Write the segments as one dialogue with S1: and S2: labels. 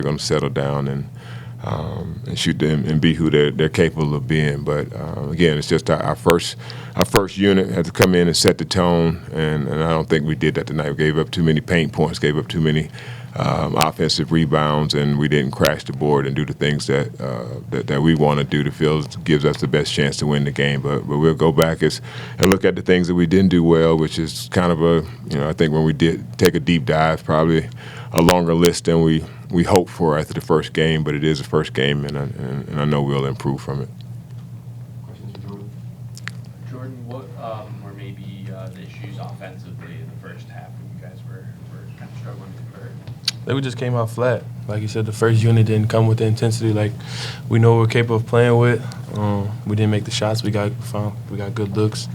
S1: going to settle down and shoot them and be who they're capable of being. But again, it's just our first unit had to come in and set the tone, and I don't think we did that tonight. We gave up too many paint points, gave up too many offensive rebounds, and we didn't crash the board and do the things that we want to do to feel gives us the best chance to win the game. But we'll go back and look at the things that we didn't do well, which is kind of I think when we did take a deep dive, probably a longer list than we hoped for after the first game, but it is the first game, and I know we'll improve from it.
S2: Questions for Jordan?
S3: Jordan, what were maybe the issues offensively in the first half when you guys were kind of struggling to convert?
S4: We just came out flat. Like you said, the first unit didn't come with the intensity like we know we're capable of playing with. We didn't make the shots. We got good looks.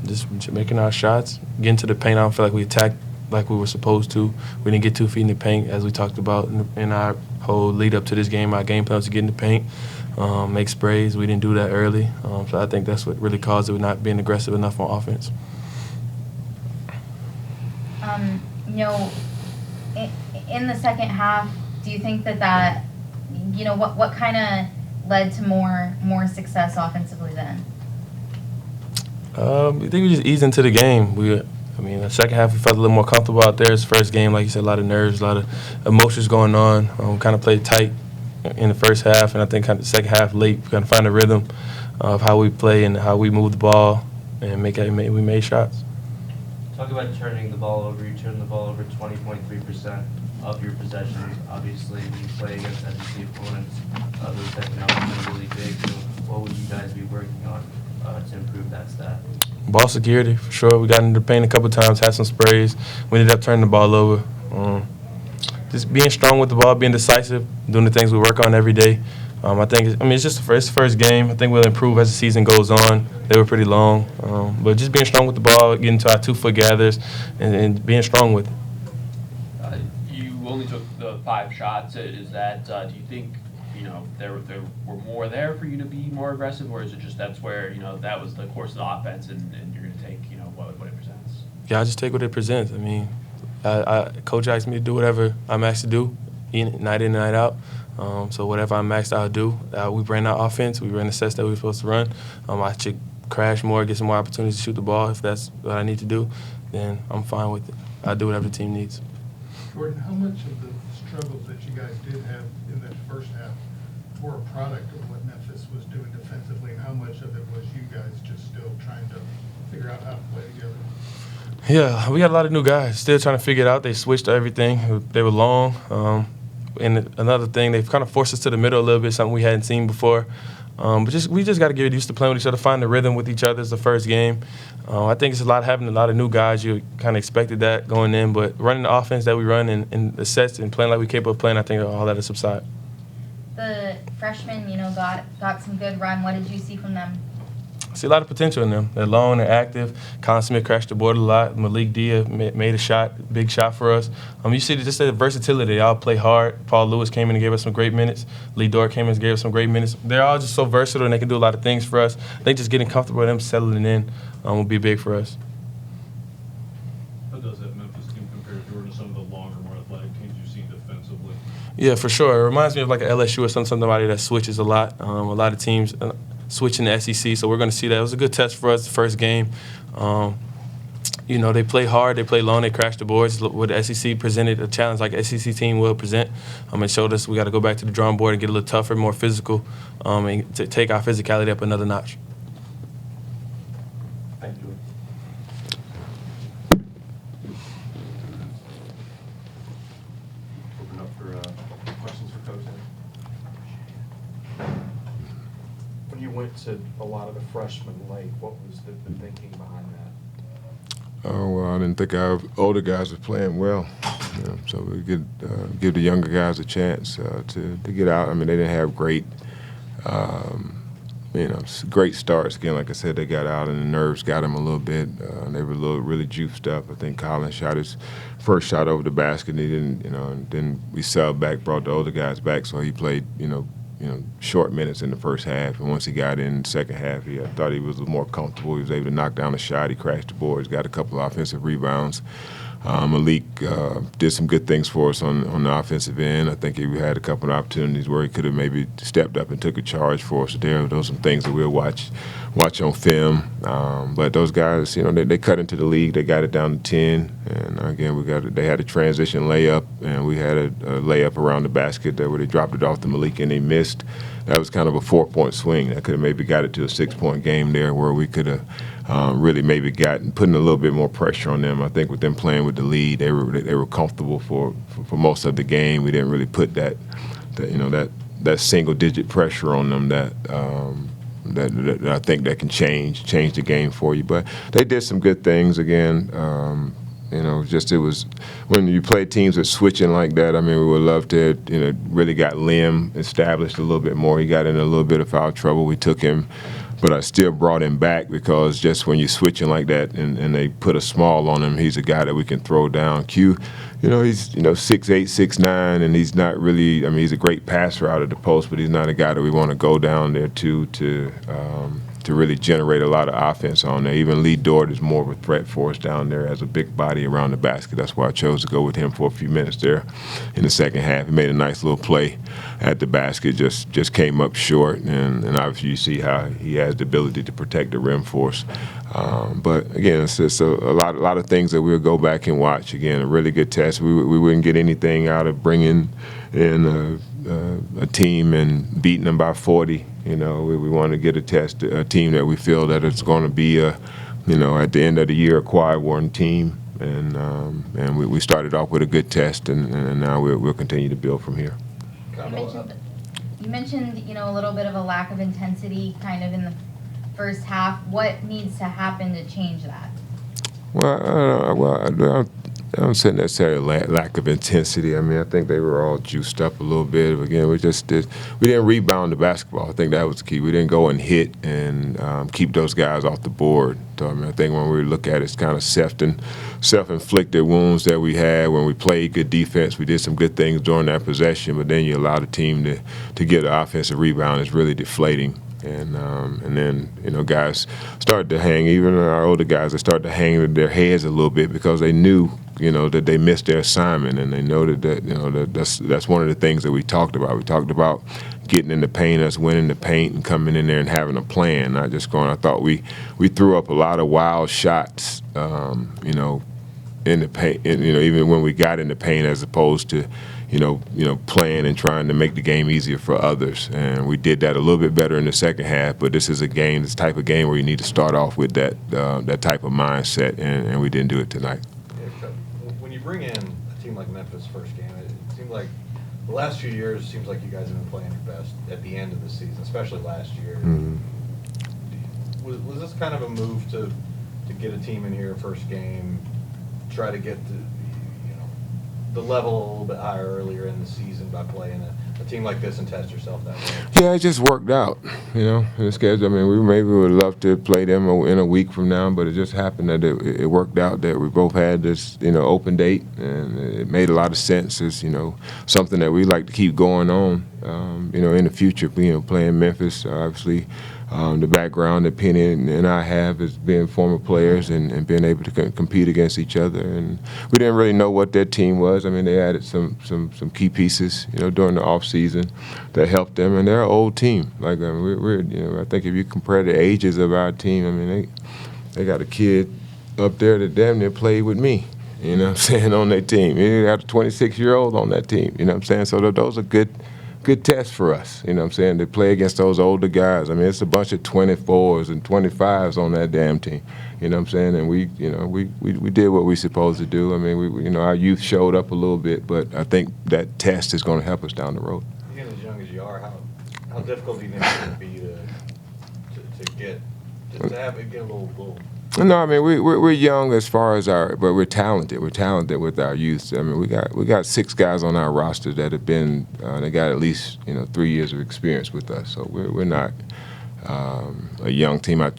S4: Just making our shots, getting to the paint. I don't feel like we attacked like we were supposed to. We didn't get 2 feet in the paint, as we talked about in our whole lead up to this game. Our game plan was to get in the paint, make sprays. We didn't do that early. So I think that's what really caused it, with not being aggressive enough on offense.
S5: In the second half, do you think that what kind of led to more success offensively then?
S4: I think we just eased into the game. The second half we felt a little more comfortable out there. It's the first game, like you said, a lot of nerves, a lot of emotions going on. Kind of played tight in the first half, and I think kind of the second half late, we kind of find a rhythm of how we play and how we move the ball, and we made shots.
S2: Talk about turning the ball over. You turned the ball over 20.3% of your possessions. Obviously, when you play against SEC opponents, those type of numbers are really big. So what would you guys be working on to improve that stat?
S4: Ball security, for sure. We got into the paint a couple times, had some sprays. We ended up turning the ball over. Just being strong with the ball, being decisive, doing the things we work on every day. It's just the first game. I think we'll improve as the season goes on. They were pretty long. But just being strong with the ball, getting to our 2-foot gathers, and being strong with it.
S3: You only took the 5 shots. Is that, do you think, there were more there for you to be more aggressive, or is it just that's where, that was the course of the offense and you're going to take, what it presents?
S4: Yeah, I just take what it presents. Coach asked me to do whatever I'm asked to do, night in and night out. So whatever I'm asked, I'll do. We ran our offense. We ran the sets that we were supposed to run. I should crash more, get some more opportunities to shoot the ball. If that's what I need to do, then I'm fine with it. I'll do whatever the team needs.
S6: Jordan, how much of the struggles that you guys did have in that first half were a product of what Memphis was doing defensively, and how much of it was you guys just still trying to figure out how to play together?
S4: Yeah, we got a lot of new guys still trying to figure it out. They switched everything. They were long. And another thing, they've kind of forced us to the middle a little bit, something we hadn't seen before. But we just got to get used to playing with each other, find the rhythm with each other. It's the first game. I think it's having a lot of new guys. You kind of expected that going in, but running the offense that we run in the sets and playing like we're capable of playing, I think all that is subside.
S5: The freshmen, got some good run. What did you see from them?
S4: I see a lot of potential in them. They're long, they're active. Colin Smith crashed the board a lot. Malik Dia made a shot, big shot for us. You see just the versatility. They all play hard. Paul Lewis came in and gave us some great minutes. Lee Dort came in and gave us some great minutes. They're all just so versatile, and they can do a lot of things for us. I think just getting comfortable with them settling in will be big for us.
S7: How does that Memphis team compare, Jordan, to some of the longer, more athletic teams you've seen defensively?
S4: Yeah, for sure. It reminds me of like an LSU or somebody that switches a lot. A lot of teams switching the SEC, so we're going to see that. It was a good test for us the first game. They play hard, they play long, they crash the boards. What the SEC presented a challenge like an SEC team will present. It showed us we got to go back to the drawing board and get a little tougher, more physical, and to take our physicality up another notch.
S2: Thank you.
S8: Open up for questions for Coach. When you went to a lot of the freshmen late, what was the thinking behind that?
S1: Oh, well, I didn't think our older guys were playing well. So we could give the younger guys a chance to get out. They didn't have great great starts. Again, like I said, they got out and the nerves got them a little bit. They were really juiced up. I think Colin shot his first shot over the basket, and he didn't, and then we subbed back, brought the older guys back, so he played, short minutes in the first half. And once he got in the second half, I thought he was more comfortable. He was able to knock down a shot. He crashed the boards, got a couple of offensive rebounds. Malik did some good things for us on the offensive end. I think he had a couple of opportunities where he could have maybe stepped up and took a charge for us there. Those are some things that we'll watch on film. But those guys, they cut into the league. They got it down to 10. And again, they had a transition layup, and we had a layup around the basket where they dropped it off to Malik and they missed. That was kind of a 4-point swing. That could have maybe got it to a 6-point game there where we could have really maybe putting a little bit more pressure on them. I think with them playing with the lead, they were comfortable for most of the game. We didn't really put that single-digit pressure on them that I think that can change the game for you. But they did some good things again. It was when you play teams that switching like that. I mean, we would love to, really got Lim established a little bit more. He got in a little bit of foul trouble. We took him, but I still brought him back because just when you're switching like that and they put a small on him, he's a guy that we can throw down. Q, he's 6'8", 6'9", and he's not really. I mean, he's a great passer out of the post, but he's not a guy that we want to go down there to really generate a lot of offense on there. Even Lee Dort is more of a threat for us down there as a big body around the basket. That's why I chose to go with him for a few minutes there in the second half. He made a nice little play at the basket, just came up short, and obviously you see how he has the ability to protect the rim for us. But again, it's just a lot of things that we'll go back and watch. Again, a really good test. We wouldn't get anything out of bringing in a team and beating them by 40. We want to get a team that we feel that it's going to be at the end of the year, a quad-worn team. And we started off with a good test, and now we'll continue to build from here.
S5: You mentioned a little bit of a lack of intensity kind of in the first half. What needs to happen to change that?
S1: I don't say necessarily lack of intensity. I mean, I think they were all juiced up a little bit. Again, we didn't rebound the basketball. I think that was the key. We didn't go and hit and keep those guys off the board. So, I think when we look at it, it's kind of self-inflicted wounds that we had when we played good defense. We did some good things during that possession, but then you allow the team to get an offensive rebound. It's really deflating. And then, guys started to hang, even our older guys, they started to hang their heads a little bit because they knew, that they missed their assignment, and they know that's one of the things that we talked about. We talked about getting in the paint, us winning the paint and coming in there and having a plan, not just going. I thought we threw up a lot of wild shots, in the paint, even when we got in the paint, as opposed to, playing and trying to make the game easier for others. And we did that a little bit better in the second half, but this type of game where you need to start off with that type of mindset, and we didn't do it tonight.
S8: Yeah, when you bring in a team like Memphis first game, it seemed like the last few years, it seems like you guys have been playing your best at the end of the season, especially last year.
S1: Mm-hmm.
S8: Was this kind of a move to get a team in here first game, try to get the level a little bit higher earlier in the season by playing a team like this and test yourself that way? Yeah,
S1: it just worked out, in the schedule. I mean, we maybe would love to play them in a week from now, but it just happened that it worked out that we both had this, open date, and it made a lot of sense. It's, something that we like to keep going on, in the future, playing Memphis, obviously. The background that Penny and I have as being former players and being able to compete against each other. And we didn't really know what their team was. I mean, they added some key pieces, during the offseason that helped them. And they're an old team. Like, I think if you compare the ages of our team, I mean, they got a kid up there that damn near played with me, on their team. You got a 26-year-old on that team, So those are good test for us, to play against those older guys. I mean, it's a bunch of 24s and 25s on that damn team, and we did what we supposed to do. I mean, our youth showed up a little bit, but I think that test is going to help us down the road.
S8: Being as young as you are, how difficult do you think it would be to have it get a little?
S1: No, I mean we're young as far as but we're talented. We're talented with our youth. I mean we got 6 guys on our roster that have been they got at least 3 years of experience with us. So we're not a young team. Like I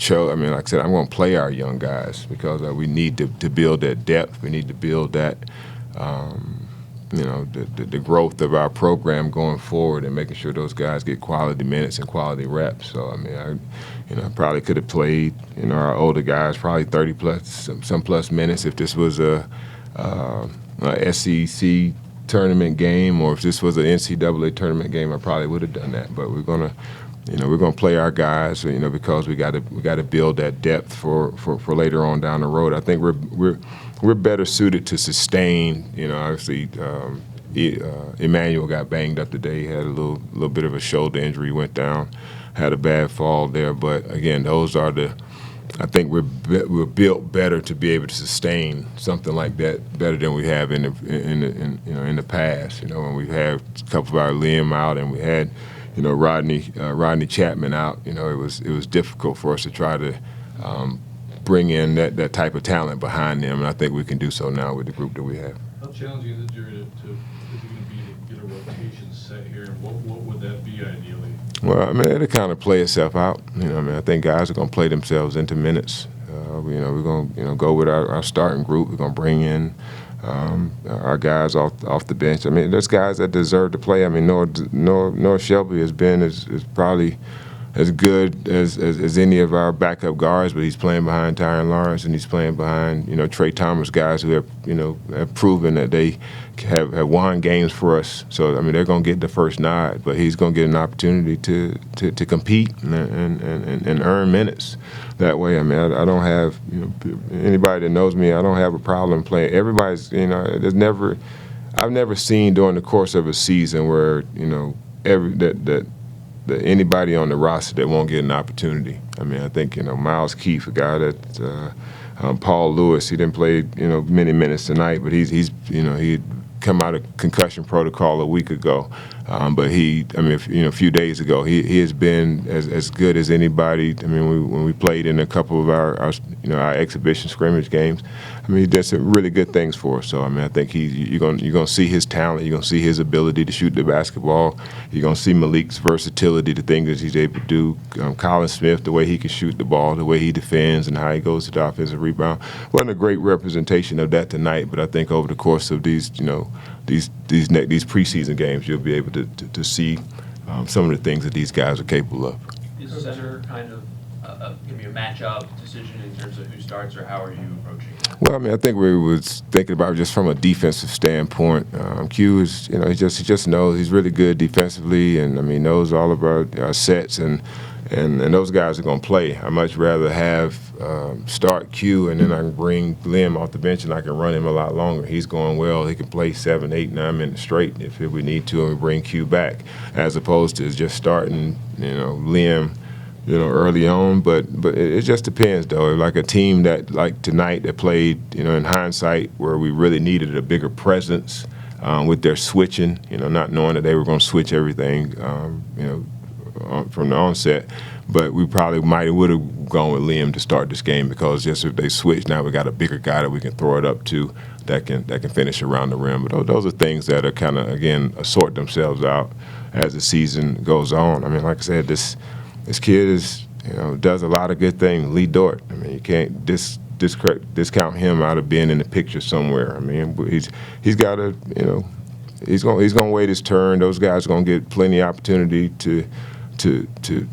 S1: said, I'm going to play our young guys because we need to build that depth. We need to build that the growth of our program going forward and making sure those guys get quality minutes and quality reps. So I mean I probably could have played our older guys probably 30 plus some plus minutes if this was a a SEC tournament game, or if this was an NCAA tournament game, I probably would have done that. But we're gonna play our guys, because we got to build that depth for later on down the road. I think we're better suited to sustain. Obviously, Emmanuel got banged up today. He had a little bit of a shoulder injury, went down, had a bad fall there. But again, those are I think we're built better to be able to sustain something like that better than we have in the past. When we had a couple of our Liam out and we had Rodney Chapman out. It was difficult for us to try to bring in that type of talent behind them, and I think we can do so now with the group that we have.
S7: How challenging is it, Jerry, is it going to be to get a rotation set here? And what would that be ideally?
S1: Well, I mean, it'll kind of play itself out. I think guys are going to play themselves into minutes. We're going to go with our starting group. We're going to bring in our guys off the bench. I mean, there's guys that deserve to play. I mean, Noah Shelby has been is probably as good as any of our backup guards, but he's playing behind Tyron Lawrence and he's playing behind Trey Thomas, guys who have proven that they have won games for us. So I mean, they're going to get the first nod, but he's going to get an opportunity to compete and earn minutes that way. I mean, I don't have anybody that knows me. I don't have a problem playing. Everybody's I've never seen during the course of a season where anybody on the roster that won't get an opportunity. I mean, I think Miles Keefe, a guy that Paul Lewis, he didn't play many minutes tonight, but he'd come out of concussion protocol a week ago. But a few days ago, he has been as good as anybody. I mean, when we played in a couple of our exhibition scrimmage games, I mean, he did some really good things for us. So I mean, I think you're going to see his talent. You're going to see his ability to shoot the basketball. You're going to see Malik's versatility, the things that he's able to do. Colin Smith, the way he can shoot the ball, the way he defends, and how he goes to the offensive rebound. Wasn't a great representation of that tonight, but I think over the course of these preseason games, you'll be able to see some of the things that these guys are capable of.
S3: Is center kind of going to be a matchup decision in terms of who starts, or how are you approaching it?
S1: Well, I mean, I think we was thinking about just from a defensive standpoint. Q is, he just knows he's really good defensively, and I mean knows all of our sets, and those guys are going to play. I much rather have start Q, and then I can bring Liam off the bench, and I can run him a lot longer. He's going well. He can play 7, 8, 9 minutes straight if we need to, and we bring Q back, as opposed to just starting, Liam, early on. But it just depends, though. Like a team that, like tonight, that played, in hindsight, where we really needed a bigger presence with their switching, not knowing that they were going to switch everything, from the onset. But we probably would have gone with Liam to start this game, because just if they switch, now we got a bigger guy that we can throw it up to that can finish around the rim. But those are things that are kind of, again, sort themselves out as the season goes on. I mean, like I said, this kid is, does a lot of good things. Lee Dort. I mean, you can't discount him out of being in the picture somewhere. I mean, he's got to, he's going to wait his turn. Those guys are going to get plenty of opportunity to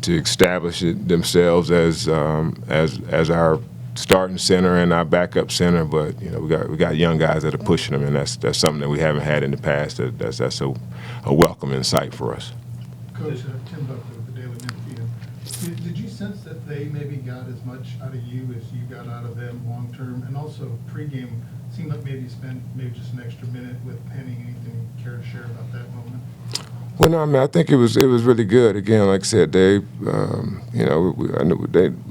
S1: establish themselves as our starting center and our backup center. But we got young guys that are pushing them, and that's something that we haven't had in the past. That's a welcome insight for us.
S6: Coach, Tim Buckley with the Daily Memphis. Did you sense that they maybe got as much out of you as you got out of them long term? And also pregame seemed like maybe you spent just an extra minute with Penny. Anything you care to share about that moment?
S1: Well, no, I mean, I think it was really good. Again, like I said, they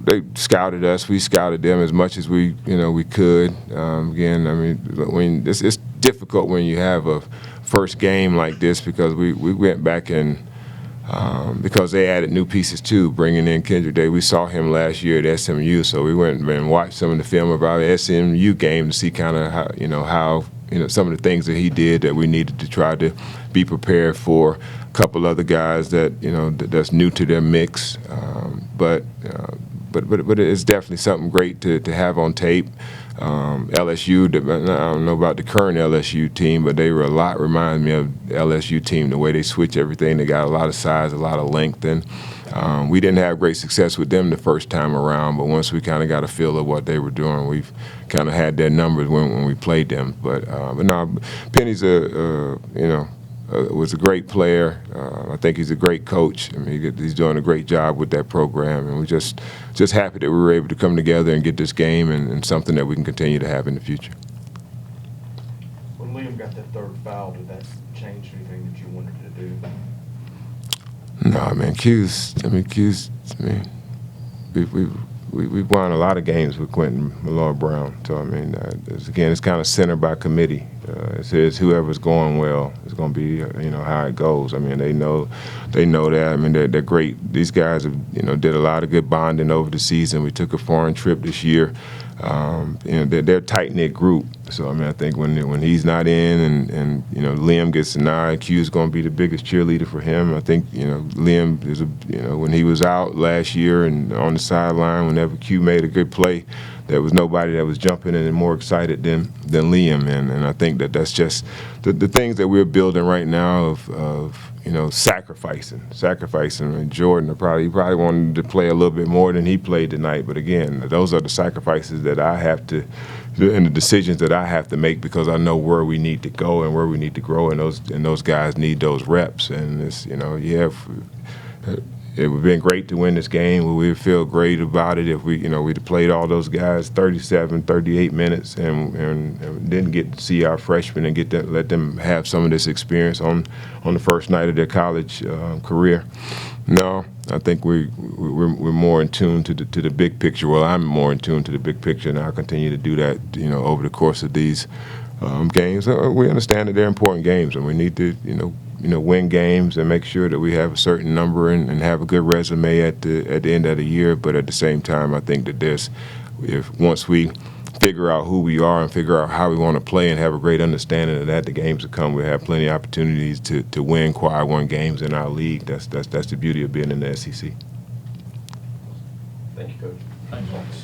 S1: they scouted us. We scouted them as much as we could. Again, I mean, it's difficult when you have a first game like this, because we went back and because they added new pieces too, bringing in Kendrick Day. We saw him last year at SMU, so we went and watched some of the film of our SMU game to see kind of how some of the things that he did that we needed to try to be prepared for. A couple other guys that that's new to their mix, but but it's definitely something great to have on tape. LSU, I don't know about the current LSU team, but they were remind me of the LSU team, the way they switch everything. They got a lot of size, a lot of length, and we didn't have great success with them the first time around, but once we kind of got a feel of what they were doing, we've kind of had their numbers when we played them. But no, Penny's was a great player. I think he's a great coach. I mean, he's doing a great job with that program, and we're just happy that we were able to come together and get this game and something that we can continue to have in the future.
S9: When Liam got that third foul, did that change anything that you wanted to do?
S1: No, man, Q's. We've won a lot of games with Quentin Malone-Brown. So I mean, it's kind of centered by committee. It's whoever's going well is going to be how it goes. I mean, they know that. I mean, they're great. These guys have did a lot of good bonding over the season. We took a foreign trip this year. They're a tight knit group. So I mean, I think when he's not in and Liam gets an eye, Q's going to be the biggest cheerleader for him. I think Liam is when he was out last year and on the sideline, whenever Q made a good play, there was nobody that was jumping in and more excited than Liam. And I think that's just the things that we're building right now of sacrificing. And Jordan he probably wanted to play a little bit more than he played tonight. But again, those are the sacrifices that I have to, and the decisions that I have to make, because I know where we need to go and where we need to grow, and those guys need those reps. And it's it would have been great to win this game. We would feel great about it if we'd played all those guys 37, 38 minutes and didn't get to see our freshmen and let them have some of this experience on the first night of their college career. No, I think we're more in tune to the big picture. Well, I'm more in tune to the big picture, and I'll continue to do that over the course of these games. We understand that they're important games, and we need to win games and make sure that we have a certain number and have a good resume at the end of the year. But at the same time, I think that once we figure out who we are and figure out how we want to play and have a great understanding of that, the games to come, we have plenty of opportunities to win quad one games in our league. That's the beauty of being in the SEC.
S9: Thank you, Coach.
S3: Thanks.